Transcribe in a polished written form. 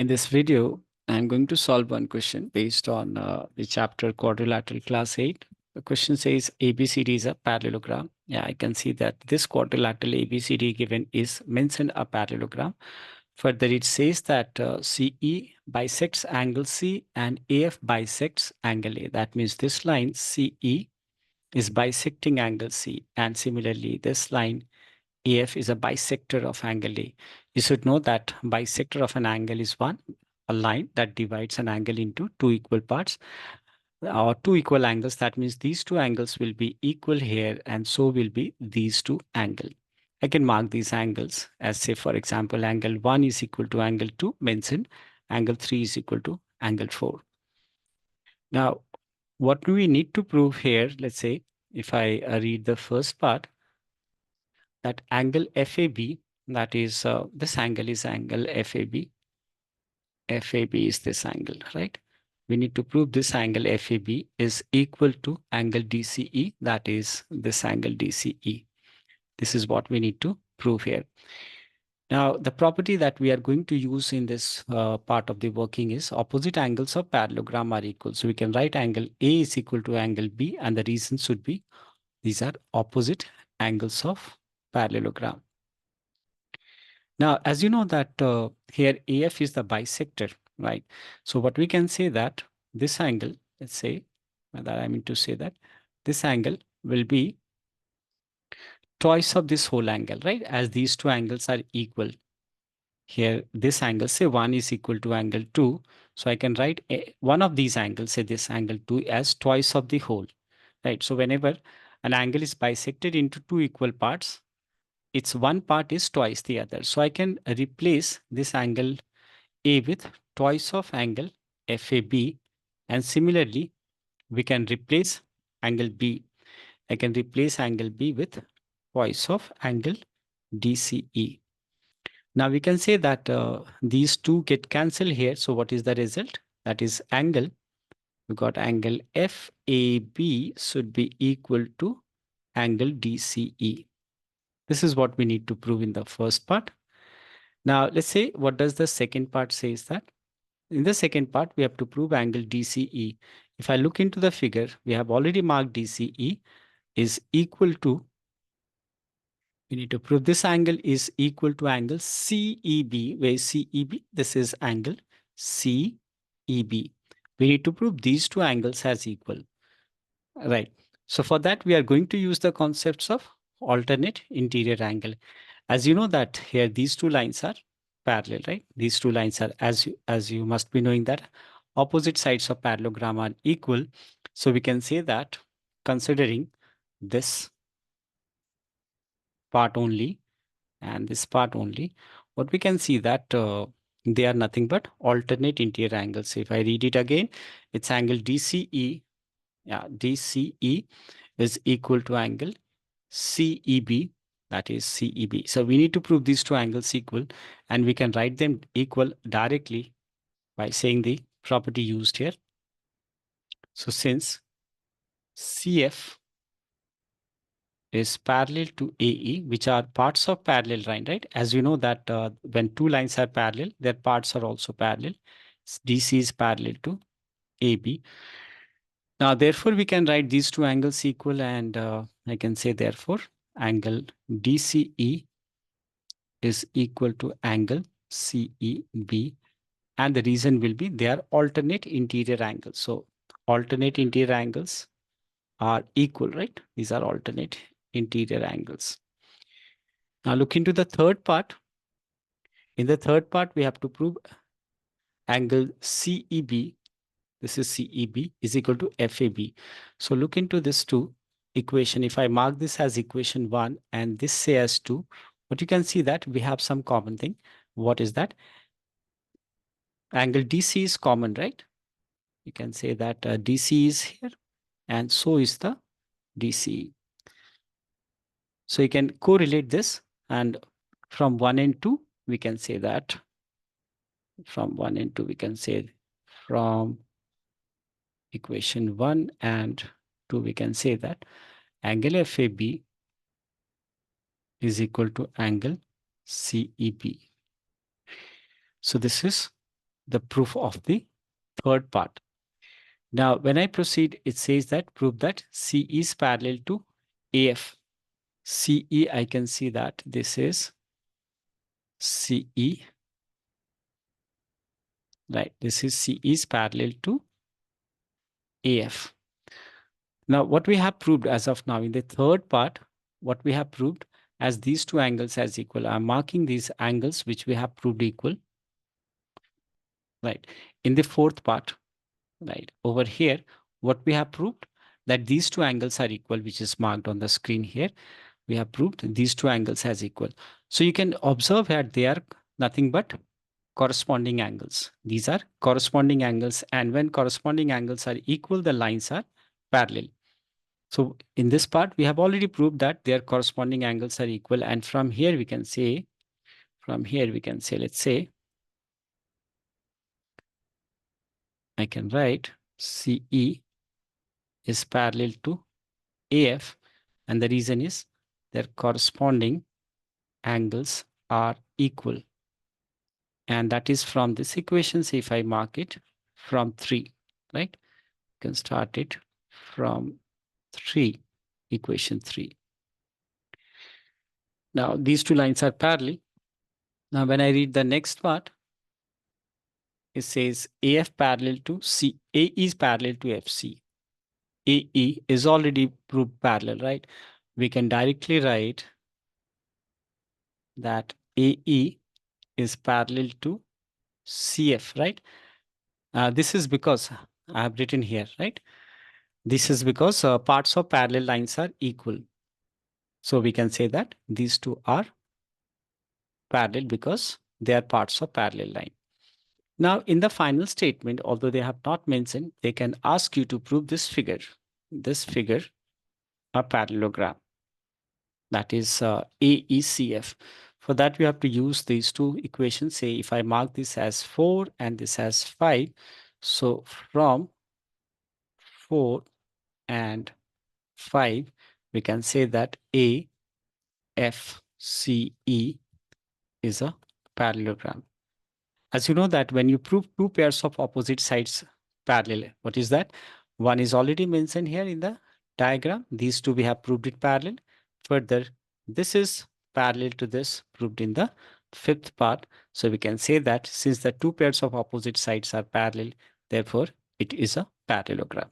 In this video, I'm going to solve one question based on the chapter Quadrilateral Class 8. The question says ABCD is a parallelogram. Yeah, I can see that this quadrilateral ABCD given is mentioned a parallelogram. Further, it says that CE bisects angle C and AF bisects angle A. That means this line CE is bisecting angle C, and similarly this line AF is a bisector of angle A. You should know that bisector of an angle is a line that divides an angle into two equal parts or two equal angles. That means these two angles will be equal here, and so will be these two angles. I can mark these angles as, say, for example, angle 1 is equal to angle 2 mentioned, angle 3 is equal to angle 4. Now, what do we need to prove here? Let's say if I read the first part, that angle FAB, that is this angle is angle FAB. FAB is this angle, right? We need to prove this angle FAB is equal to angle DCE, that is this angle DCE. This is what we need to prove here. Now, the property that we are going to use in this part of the working is opposite angles of parallelogram are equal. So we can write angle A is equal to angle B, and the reason should be these are opposite angles of parallelogram. Now, as you know that here AF is the bisector, right? So what we can say that this angle, let's say that I mean to say that this angle will be twice of this whole angle, right? As these two angles are equal. Here, this angle, say 1 is equal to angle 2. So I can write one of these angles, say this angle 2, as twice of the whole, right? So whenever an angle is bisected into two equal parts, its one part is twice the other. So I can replace this angle A with twice of angle FAB, and similarly we can replace angle B. I can replace angle B with twice of angle DCE. Now we can say that these two get cancelled here. So what is the result? That is angle. We got angle FAB should be equal to angle DCE. This is what we need to prove in the first part. Now let's say what does the second part say is that in the second part we have to prove angle DCE. If I look into the figure, we have already marked DCE is equal to, we need to prove this angle is equal to angle CEB. Where is CEB? This is angle CEB. We need to prove these two angles as equal, right? So for that, we are going to use the concepts of alternate interior angle. As you know that here, these two lines are parallel, right? These two lines are, as you must be knowing that opposite sides of parallelogram are equal. So we can say that considering this part only and this part only, what we can see that they are nothing but alternate interior angles. If I read it again, it's angle DCE. Yeah, DCE is equal to angle CEB, that is CEB. So we need to prove these two angles equal, and we can write them equal directly by saying the property used here. So since CF is parallel to AE, which are parts of parallel line, right? As you know that when two lines are parallel, their parts are also parallel. DC is parallel to AB. Now, therefore, we can write these two angles equal, and I can say therefore angle DCE is equal to angle CEB, and the reason will be they are alternate interior angles. So alternate interior angles are equal, right? These are alternate interior angles. Now look into the third part. In the third part, we have to prove angle CEB, this is CEB, is equal to FAB. So look into this two equation. If I mark this as equation 1 and this say as 2, but you can see that we have some common thing. What is that? Angle DC is common, right? You can say that DC is here, and so is the DCE. So you can correlate this, and from 1 and 2, we can say that from 1 and 2, we can say from equation 1 and 2, we can say that angle FAB is equal to angle CEB. So this is the proof of the third part. Now, when I proceed, it says that prove that CE is parallel to AF. CE, I can see that this is CE, right? This is CE is parallel to AF. Now, what we have proved as of now in the third part, what we have proved as these two angles as equal. I'm marking these angles which we have proved equal, right? In the fourth part, right over here, what we have proved that these two angles are equal, which is marked on the screen here. We have proved these two angles as equal. So you can observe that they are nothing but corresponding angles. These are corresponding angles, and when corresponding angles are equal, the lines are parallel. So in this part, we have already proved that their corresponding angles are equal. And from here, we can say, let's say, I can write CE is parallel to AF. And the reason is their corresponding angles are equal. And that is from this equation. So if I mark it from 3, right? You can start it from 3, equation 3. Now, these two lines are parallel. Now, when I read the next part, it says AF parallel to C. AE is parallel to FC. AE is already proved parallel, right? We can directly write that AE is parallel to CF, right? This is because I have written here, right? This is because parts of parallel lines are equal. So we can say that these two are parallel because they are parts of parallel line. Now, in the final statement, although they have not mentioned, they can ask you to prove this figure, a parallelogram. That is AECF. For that, we have to use these two equations. Say if I mark this as 4 and this as 5, so from 4 and 5, we can say that AFCE is a parallelogram. As you know that when you prove two pairs of opposite sides parallel, what is that? One is already mentioned here in the diagram. These two we have proved it parallel. Further, this is parallel to this, proved in the fifth part. So we can say that since the two pairs of opposite sides are parallel, therefore it is a parallelogram.